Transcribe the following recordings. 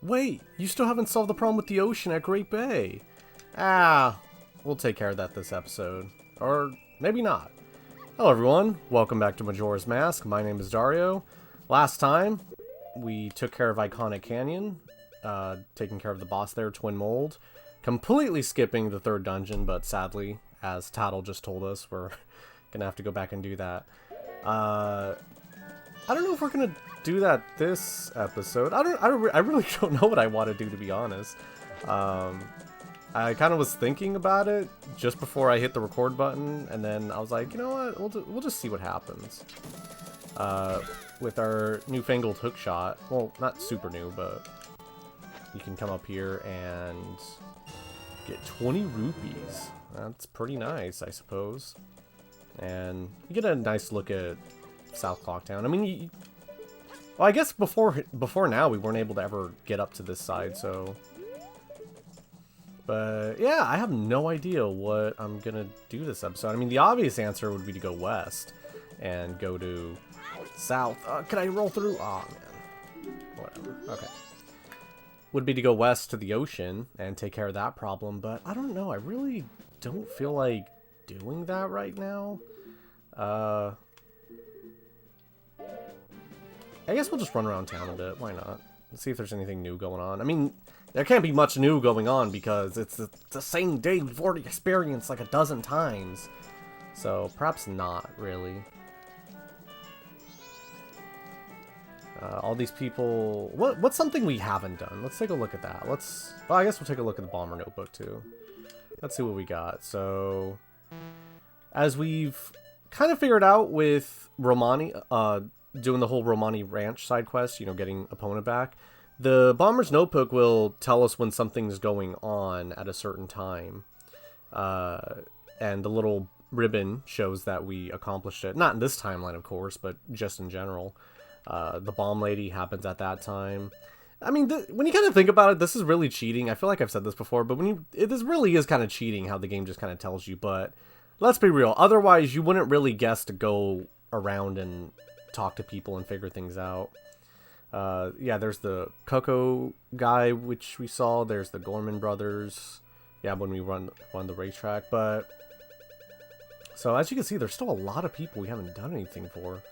Wait, you still haven't solved the problem with the ocean at Great Bay. Ah, we'll take care of that this episode. Or maybe not. Hello everyone, welcome back to Majora's Mask. My name is Dario. Last time, we took care of Iconic Canyon, taking care of the boss there, Twin Mold. Completely skipping the third dungeon, but sadly, as Tattle just told us, we're gonna have to go back and do that. I don't know if we're gonna do that this episode. I really don't know what I want to do, to be honest. I kind of was thinking about it just before I hit the record button, and then I was like, you know what, we'll just see what happens. With our newfangled hook shot, well, not super new, but you can come up here and get 20 rupees. That's pretty nice, I suppose. And you get a nice look at South Clocktown. I mean, well, I guess before now we weren't able to ever get up to this side, so. But yeah, I have no idea what I'm gonna do this episode. I mean, the obvious answer would be to go west and go to south. Can I roll through? Oh man, whatever. Okay. Would be to go west to the ocean and take care of that problem, but I don't know. I really don't feel like doing that right now. I guess we'll just run around town a bit. Why not? Let's see if there's anything new going on. I mean, there can't be much new going on because it's the same day we've already experienced like a dozen times. So perhaps not really. All these people. What's something we haven't done? Let's take a look at that. Well, I guess we'll take a look at the Bomber Notebook too. Let's see what we got. So, as we've kind of figured out with Romani, doing the whole Romani Ranch side quest, you know, getting opponent back, the Bomber's Notebook will tell us when something's going on at a certain time. And the little ribbon shows that we accomplished it. Not in this timeline, of course, but just in general. The Bomb Lady happens at that time. I mean, when you kind of think about it, this is really cheating. I feel like I've said this before, but this really is kind of cheating how the game just kind of tells you. But let's be real. Otherwise, you wouldn't really guess to go around and talk to people and figure things out. Yeah, there's the Coco guy, which we saw. There's the Gorman brothers. Yeah, when we run the racetrack. But so as you can see, there's still a lot of people we haven't done anything for.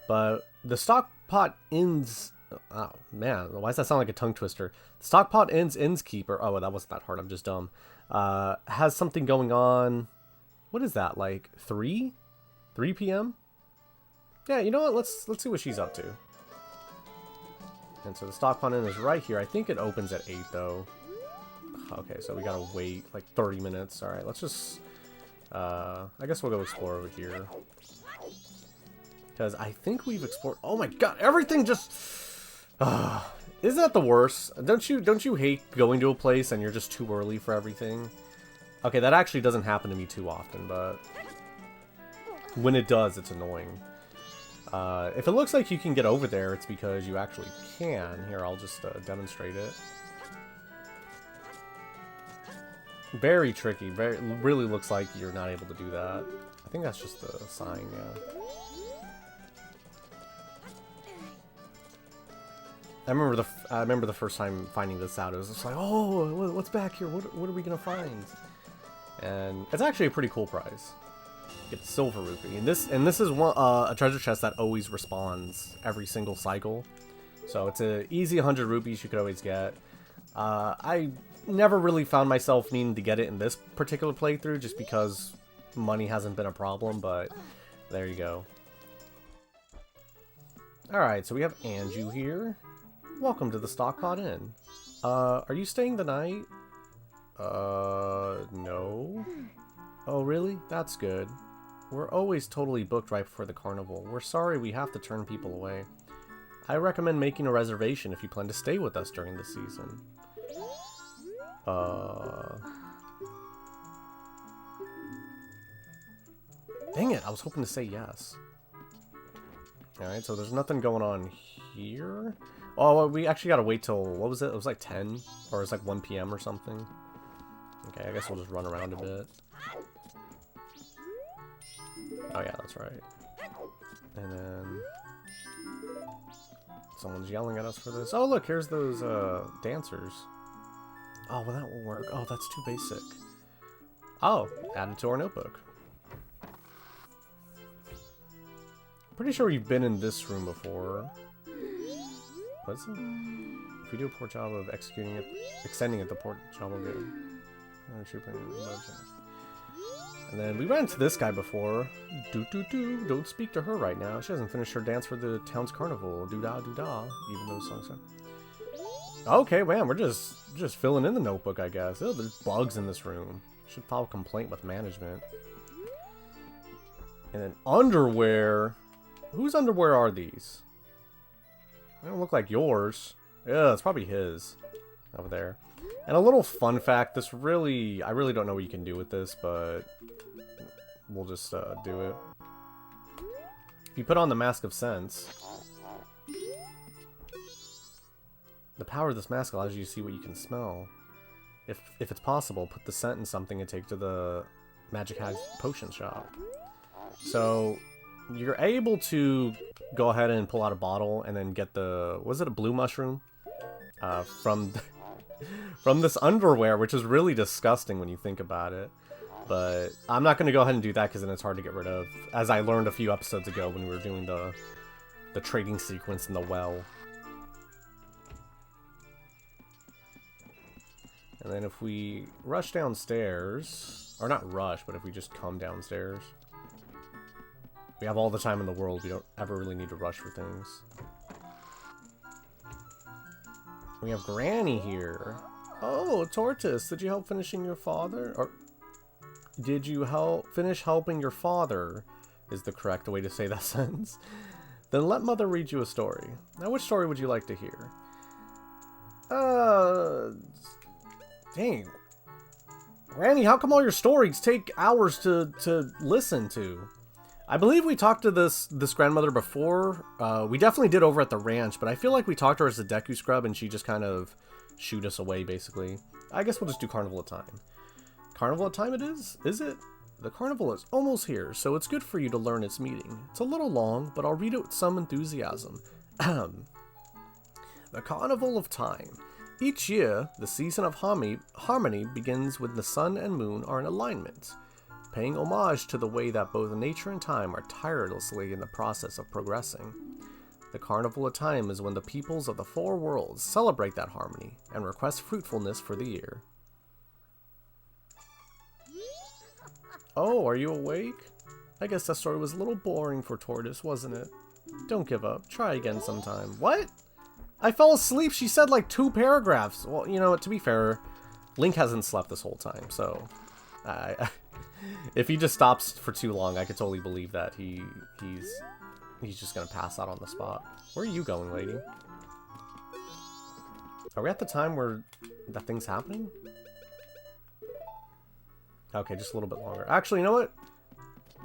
But the Stockpot Inns. Oh man, why does that sound like a tongue twister? The Stockpot Innskeeper. Oh, that wasn't that hard. I'm just dumb. Has something going on. What is that? Like 3 p.m. Yeah, you know what? Let's see what she's up to. And so the Stockpot Inn is right here. I think it opens at 8 though. Okay, so we gotta wait like 30 minutes. All right, let's just. I guess we'll go explore over here. Because I think we've explored. Oh my god, everything just. Isn't that the worst? Don't you hate going to a place and you're just too early for everything? Okay, that actually doesn't happen to me too often, but when it does, it's annoying. If it looks like you can get over there, it's because you actually can. Here, I'll just demonstrate it. Very tricky. Really looks like you're not able to do that. I think that's just the sign, yeah. I remember the first time finding this out. It was just like, oh, what's back here? What are we gonna find? And it's actually a pretty cool prize. Get the silver rupee, and this is one a treasure chest that always respawns every single cycle. So it's a easy 100 rupees you could always get. I never really found myself needing to get it in this particular playthrough, just because money hasn't been a problem. But there you go. All right, so we have Anju here. Welcome to the Stockpot Inn. Are you staying the night? No. Oh, really? That's good. We're always totally booked right before the carnival. We're sorry we have to turn people away. I recommend making a reservation if you plan to stay with us during the season. Dang it, I was hoping to say yes. Alright, so there's nothing going on here. Oh, well, we actually gotta wait till, what was it? It was like 10? Or it was like 1 p.m. or something. Okay, I guess we'll just run around a bit. Oh yeah, that's right. And then Someone's yelling at us for this. Oh, look, here's those dancers. Oh, well, that will work. Oh, that's too basic. Oh, added to our notebook. Pretty sure we've been in this room before. What's it? If we do a poor job of extending it, the poor job will get. And then we ran into this guy before. Don't speak to her right now. She hasn't finished her dance for the town's carnival. Doo-dah, doo-dah. Even those songs are. Okay, man, we're just filling in the notebook, I guess. Oh, there's bugs in this room. Should file a complaint with management. And then underwear. Whose underwear are these? They don't look like yours. Yeah, it's probably his. Over there. And a little fun fact, I really don't know what you can do with this, but we'll just do it. If you put on the Mask of Sense, the power of this mask allows you to see what you can smell. If it's possible, put the scent in something and take to the Magic Hag's potion shop. So you're able to go ahead and pull out a bottle and then get was it a blue mushroom? From this underwear, which is really disgusting when you think about it. But I'm not going to go ahead and do that because then it's hard to get rid of. As I learned a few episodes ago when we were doing the trading sequence in the well. And then if we rush downstairs, or not rush, but if we just come downstairs, we have all the time in the world. We don't ever really need to rush for things. We have Granny here. Oh, Tortoise, did you help finishing your father? Or did you finish helping your father? Is the correct way to say that sentence. Then let Mother read you a story. Now, which story would you like to hear? Dang. Granny, how come all your stories take hours to listen to? I believe we talked to this grandmother before. We definitely did over at the ranch, but I feel like we talked to her as a Deku Scrub and she just kind of shooed us away, basically. I guess we'll just do Carnival of Time. Carnival of Time it is? Is it? The carnival is almost here, so it's good for you to learn its meaning. It's a little long, but I'll read it with some enthusiasm. The Carnival of Time. Each year, the season of harmony begins when the sun and moon are in alignment, paying homage to the way that both nature and time are tirelessly in the process of progressing. The Carnival of Time is when the peoples of the four worlds celebrate that harmony and request fruitfulness for the year. Oh, are you awake? I guess that story was a little boring for Tortoise, wasn't it? Don't give up. Try again sometime. What? I fell asleep. She said like 2 paragraphs. Well, you know what? To be fair, Link hasn't slept this whole time, so if he just stops for too long, I could totally believe that he's just gonna pass out on the spot. Where are you going, lady? Are we at the time where that thing's happening? Okay, just a little bit longer. Actually, you know what?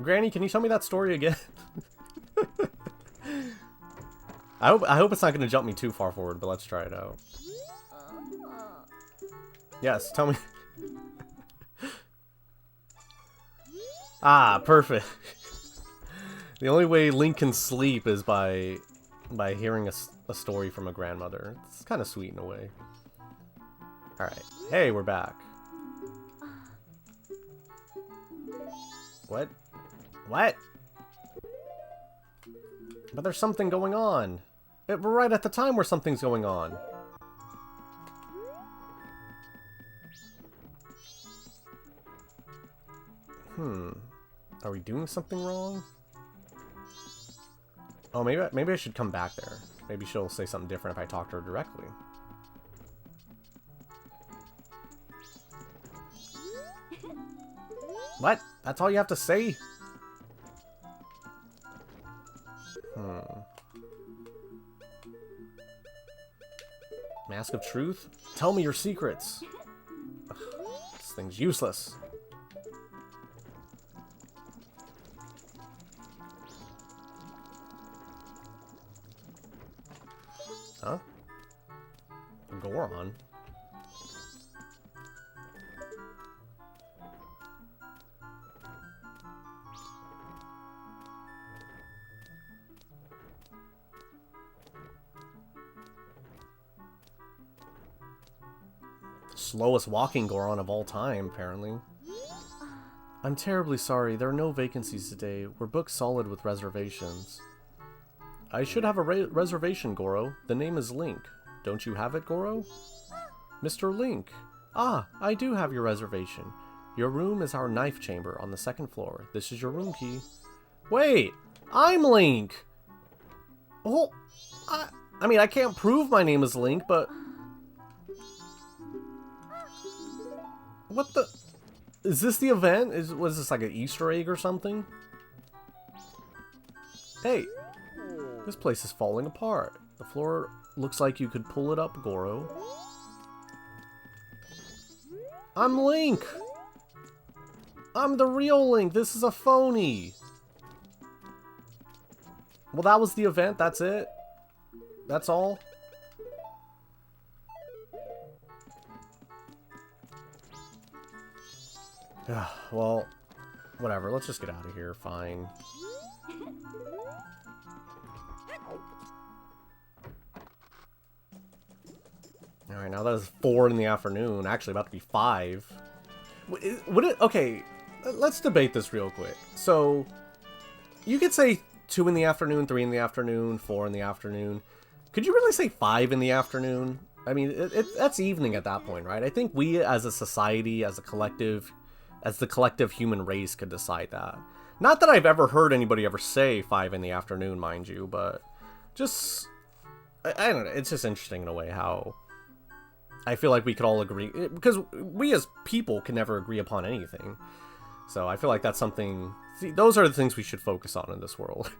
Granny, can you tell me that story again? I hope it's not going to jump me too far forward, but let's try it out. Yes, tell me. Ah, perfect. The only way Link can sleep is by hearing a story from a grandmother. It's kind of sweet in a way. Alright. Hey, we're back. What? What? But there's something going on. We're right at the time where something's going on. Are we doing something wrong? Oh, maybe I should come back there. Maybe she'll say something different if I talk to her directly. What? That's all you have to say? Mask of Truth? Tell me your secrets. Ugh, this thing's useless. Huh? Goron? slowest walking Goron of all time, apparently. I'm terribly sorry, there are no vacancies today. We're booked solid with reservations. I should have a reservation, Goro. The name is Link. Don't you have it, Goro? Mr. Link. Ah, I do have your reservation. Your room is our knife chamber on the 2nd floor. This is your room key. Wait, I'm Link! Oh, I mean, I can't prove my name is Link, but... What the... Is this the event? Was this like an Easter egg or something? Hey, this place is falling apart. The floor looks like you could pull it up, Goro. I'm Link! I'm the real Link! This is a phony! Well, that was the event, that's it? That's all? Well, whatever, let's just get out of here, fine. Alright, now that is 4 in the afternoon, actually about to be 5. Would it, okay, let's debate this real quick. So, you could say 2 in the afternoon, 3 in the afternoon, 4 in the afternoon. Could you really say 5 in the afternoon? I mean, that's evening at that point, right? I think we as a society, as a collective, as the collective human race could decide that. Not that I've ever heard anybody ever say 5 in the afternoon, mind you, but just, I don't know, it's just interesting in a way how I feel like we could all agree, because we as people can never agree upon anything. So I feel like that's something, see, those are the things we should focus on in this world.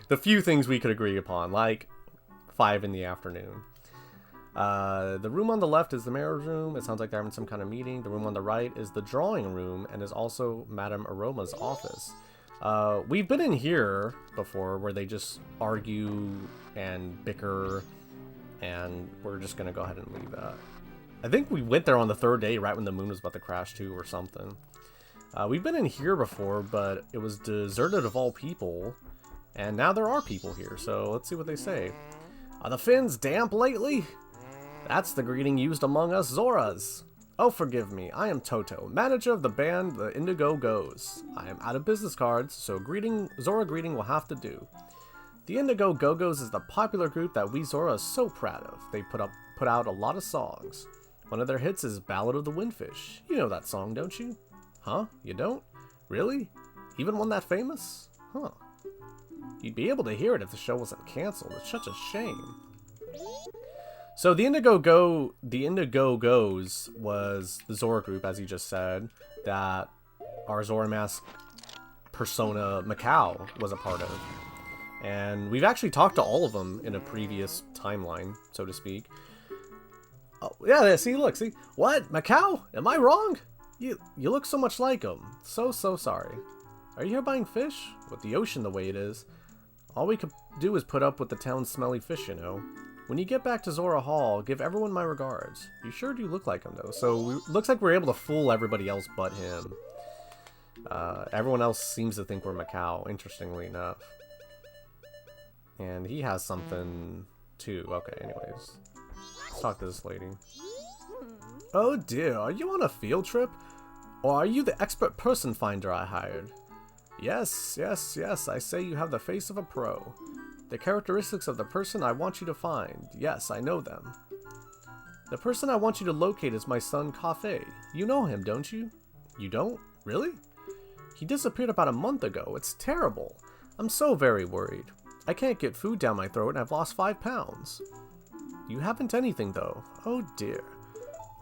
The few things we could agree upon, like 5 in the afternoon. The room on the left is the mayor's room. It sounds like they're having some kind of meeting. The room on the right is the drawing room and is also Madame Aroma's office. We've been in here before where they just argue and bicker, and we're just gonna go ahead and leave that. I think we went there on the 3rd day, right when the moon was about to crash too, or something. We've been in here before, but it was deserted of all people, and now there are people here, so let's see what they say. Are the fins damp lately? That's the greeting used among us Zoras. Oh, forgive me, I am Toto, manager of the band The Indigo Goes. I am out of business cards, so Zora greeting will have to do. The Indigo Go-Go's is the popular group that we Zora are so proud of. They put out a lot of songs. One of their hits is Ballad of the Windfish. You know that song, don't you? Huh? You don't? Really? Even one that famous? Huh. You'd be able to hear it if the show wasn't cancelled. It's such a shame. So the Indigo Goes was the Zora group, as you just said, that our Zora Mask persona Macau was a part of. And we've actually talked to all of them in a previous timeline, so to speak. Oh, yeah, see, look, see? What? Macau? Am I wrong? You look so much like him. So sorry. Are you here buying fish? With the ocean the way it is, all we could do is put up with the town's smelly fish, you know. When you get back to Zora Hall, give everyone my regards. You sure do look like him, though. So, looks like we're able to fool everybody else but him. Everyone else seems to think we're Macau, interestingly enough. And he has something, too. Okay, anyways. Let's talk to this lady. Oh dear, are you on a field trip? Or are you the expert person finder I hired? Yes, I say you have the face of a pro. The characteristics of the person I want you to find. Yes, I know them. The person I want you to locate is my son, Cafe. You know him, don't you? You don't? Really? He disappeared about a month ago. It's terrible. I'm so very worried. I can't get food down my throat and I've lost 5 pounds. You haven't anything, though. Oh, dear.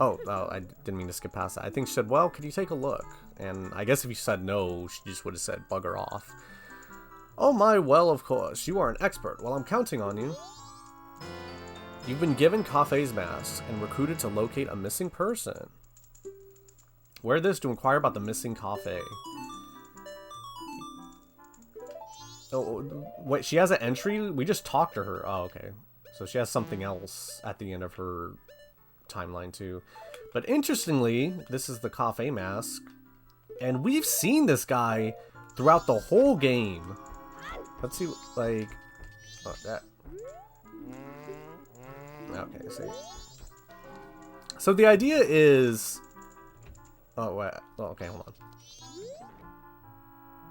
Oh, I didn't mean to skip past that. I think she said, well, could you take a look? And I guess if you said no, she just would have said bugger off. Oh my, well, of course. You are an expert. Well, I'm counting on you. You've been given Cafe's mask and recruited to locate a missing person. Wear this to inquire about the missing Cafe. Oh, wait, she has an entry? We just talked to her. Oh, okay. So she has something else at the end of her timeline, too. But interestingly, this is the Cafe mask. And we've seen this guy throughout the whole game. Let's see, like... Oh, that... Okay, see. So the idea is... Oh, wait. Oh, okay, hold on.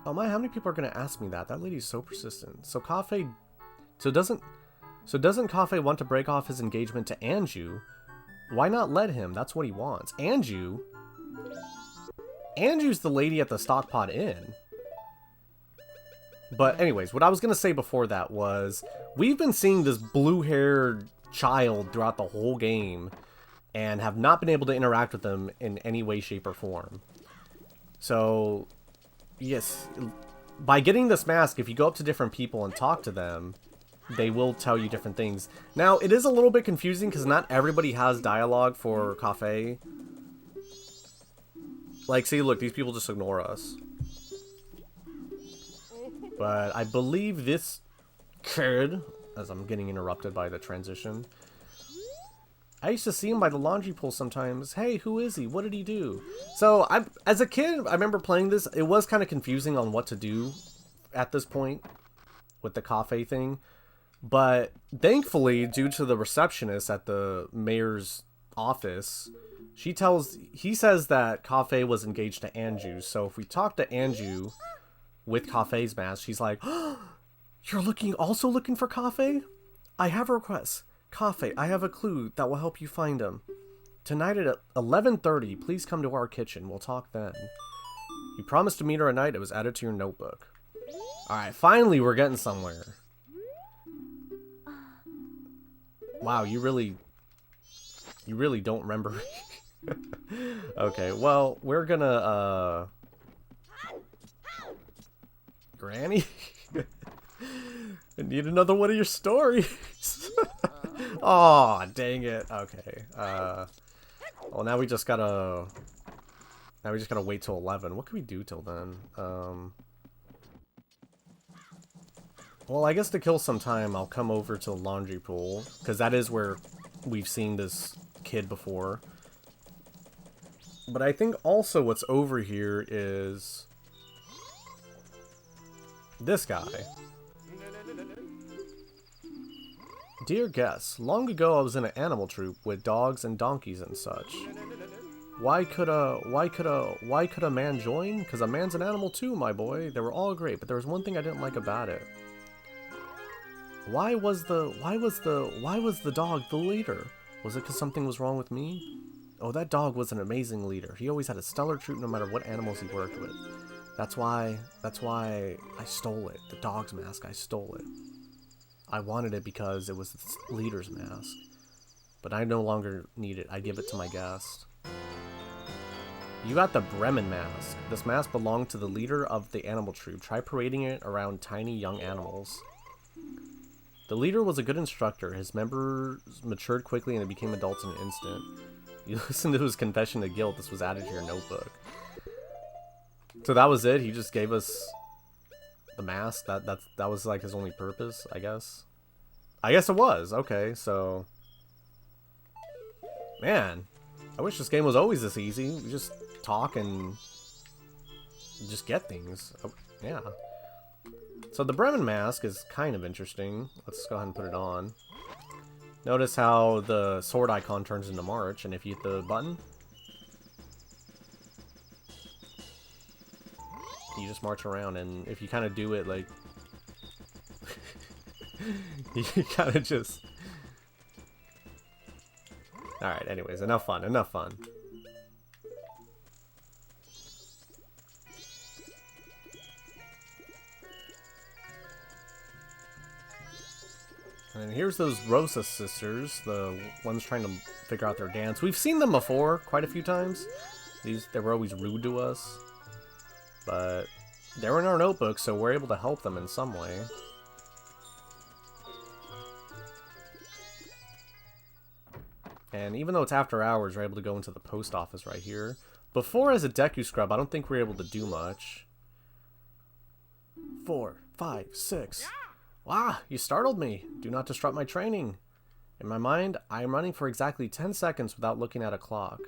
Oh my, how many people are going to ask me that? That lady's so persistent. So Cafe... So doesn't Cafe want to break off his engagement to Anju? Why not let him? That's what he wants. Anju? Anju's the lady at the Stockpot Inn. But anyways, what I was going to say before that was... We've been seeing this blue-haired child throughout the whole game... and have not been able to interact with them in any way, shape, or form. So, yes, by getting this mask, if you go up to different people and talk to them, they will tell you different things. Now, it is a little bit confusing because not everybody has dialogue for Cafe. Like, see, look, these people just ignore us. But I believe this kid, as I'm getting interrupted by the transition... I used to see him by the laundry pool sometimes. Hey, who is he? What did he do? So, as a kid, I remember playing this. It was kind of confusing on what to do at this point with the Cafe thing. But thankfully, due to the receptionist at the mayor's office, he says that Cafe was engaged to Anju. So if we talk to Anju with Cafe's mask, she's like, oh, you're also looking for Cafe? I have a request. Cafe, I have a clue that will help you find him. Tonight at 11:30, please come to our kitchen. We'll talk then. You promised to meet her at night. It was added to your notebook. Alright, finally we're getting somewhere. Wow, you really don't remember me. Okay, well, we're gonna, Granny? I need another one of your stories. Oh, dang it. Okay. Well, now we just gotta wait till 11. What can we do till then? Well, I guess to kill some time, I'll come over to the laundry pool, because that is where we've seen this kid before. But I think also what's over here is this guy. Dear guests, long ago I was in an animal troupe with dogs and donkeys and such. Why could a man join? 'Cause a man's an animal too, my boy. They were all great, but there was one thing I didn't like about it. Why was the dog the leader? Was it 'cause something was wrong with me? Oh, that dog was an amazing leader. He always had a stellar troop no matter what animals he worked with. That's why I stole it. The dog's mask, I stole it. I wanted it because it was the leader's mask. But I no longer need it. I give it to my guest. You got the Bremen mask. This mask belonged to the leader of the animal troop. Try parading it around tiny young animals. The leader was a good instructor. His members matured quickly and they became adults in an instant. You listened to his confession of guilt. This was added to your notebook. So that was it? He just gave us the mask? That was like his only purpose, I guess? I guess it was. Okay, so... Man, I wish this game was always this easy. We just talk and just get things. Oh, yeah. So the Bremen mask is kind of interesting. Let's go ahead and put it on. Notice how the sword icon turns into March, and if you hit the button, you just march around, and if you kind of do it like... you kind of just... Alright, anyways, enough fun, enough fun. And here's those Rosa sisters, the ones trying to figure out their dance. We've seen them before, quite a few times. They were always rude to us. But they're in our notebook, so we're able to help them in some way. And even though it's after hours, we're able to go into the post office right here. Before, as a Deku Scrub, I don't think we were able to do much. 4, 5, 6... Wow, you startled me. Do not disrupt my training. In my mind, I am running for exactly 10 seconds without looking at a clock.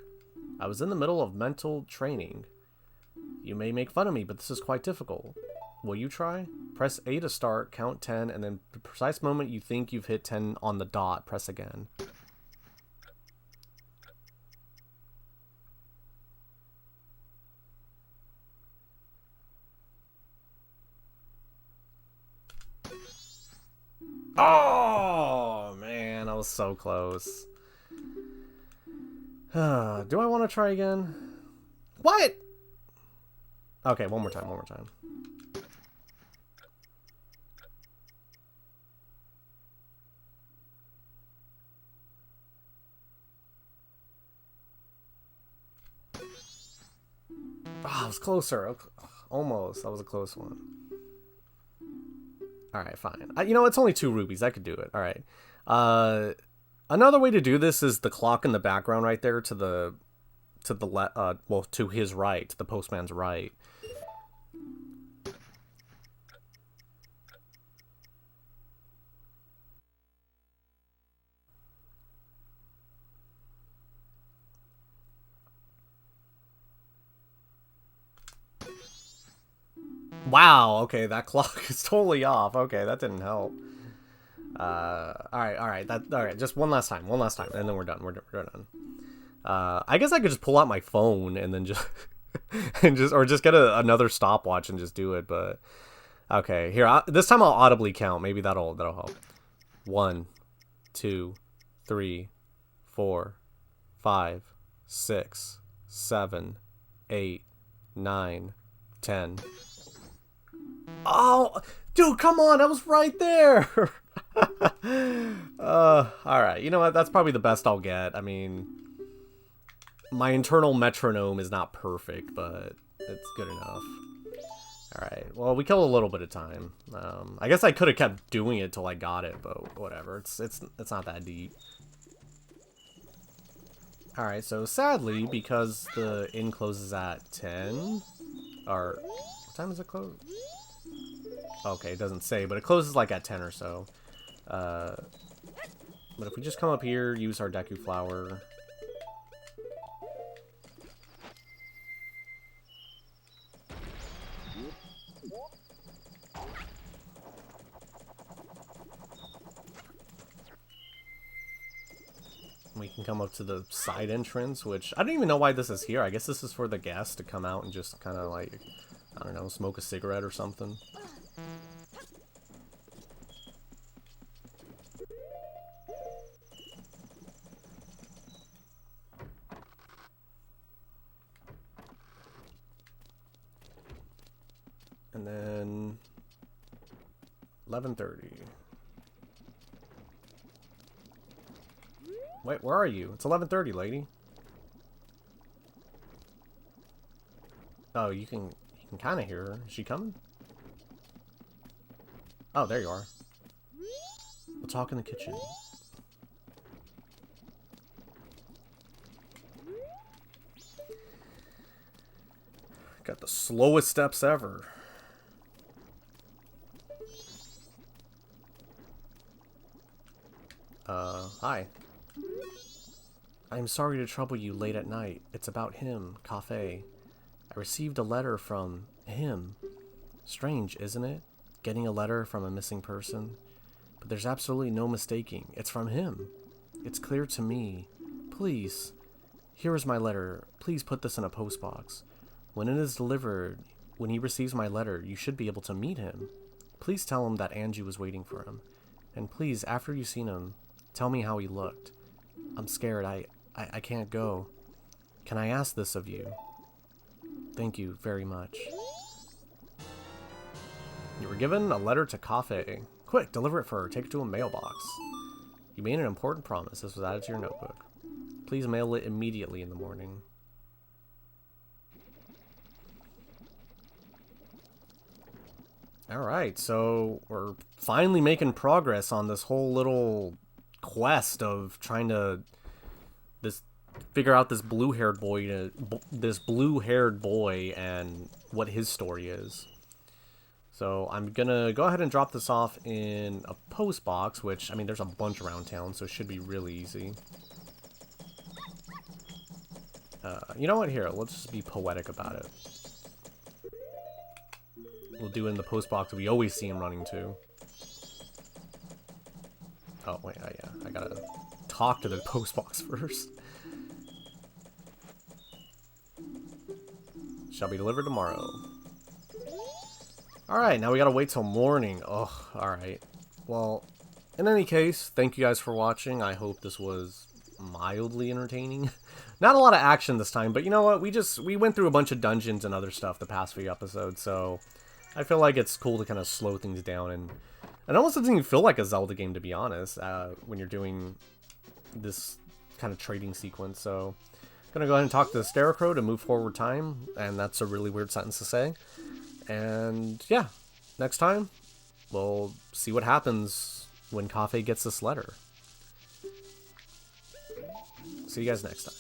I was in the middle of mental training. You may make fun of me, but this is quite difficult. Will you try? Press A to start, count 10, and then the precise moment you think you've hit 10 on the dot, press again. Oh, man, I was so close. Do I want to try again? What? Okay, one more time, one more time. Oh, I was closer. Almost. That was a close one. Alright, fine. You know, it's only 2 rubies. I could do it. Alright. Another way to do this is the clock in the background right there to the well, to his right, to the postman's right. Wow, okay, that clock is totally off. Okay, that didn't help. Alright, just one last time, and then we're done. We're done. I guess I could just pull out my phone and then just or just get another stopwatch and just do it, but okay, here, this time I'll audibly count. Maybe that'll help. 1, 2, 3, 4, 5, 6, 7, 8, 9, 10. Oh, dude, come on, I was right there. Alright, you know what, that's probably the best I'll get. I mean, my internal metronome is not perfect, but it's good enough. Alright, well, we killed a little bit of time. I guess I could have kept doing it till I got it, but whatever, it's not that deep. Alright, so sadly, because the inn closes at 10, or what time does it close? Okay, it doesn't say, but it closes like at 10 or so. But if we just come up here, use our Deku Flower. We can come up to the side entrance, which I don't even know why this is here. I guess this is for the guests to come out and just kind of like, I don't know, smoke a cigarette or something. And then 11:30. Wait, where are you? It's 11:30, lady. Oh, you can kind of hear her. Is she coming? Oh, there you are. We'll talk in the kitchen. Got the slowest steps ever. Hi. I'm sorry to trouble you late at night. It's about him, Cafe. I received a letter from him. Strange, isn't it? Getting a letter from a missing person. But there's absolutely no mistaking. It's from him. It's clear to me. Please, here is my letter. Please put this in a postbox. When it is delivered, when he receives my letter, you should be able to meet him. Please tell him that Angie was waiting for him. And please, after you've seen him, tell me how he looked. I'm scared. I can't go. Can I ask this of you? Thank you very much. You were given a letter to Cafe. Quick, deliver it for her. Take it to a mailbox. You made an important promise. This was added to your notebook. Please mail it immediately in the morning. Alright, so we're finally making progress on this whole little quest of trying to figure out this blue-haired boy and what his story is. So I'm gonna go ahead and drop this off in a post box, which, I mean, there's a bunch around town, so it should be really easy. You know what? Here, let's just be poetic about it. We'll do it in the post box we always see him running to. Oh, wait, yeah, I gotta talk to the post box first. Shall be delivered tomorrow. Alright, now we gotta wait till morning. Oh, alright. Well, in any case, thank you guys for watching. I hope this was mildly entertaining. Not a lot of action this time, but you know what? We went through a bunch of dungeons and other stuff the past few episodes, so I feel like it's cool to kind of slow things down, and it almost doesn't even feel like a Zelda game, to be honest, when you're doing this kind of trading sequence. So I'm gonna go ahead and talk to the Scarecrow to move forward time, and that's a really weird sentence to say. And yeah, next time we'll see what happens when Kafei gets this letter. See you guys next time.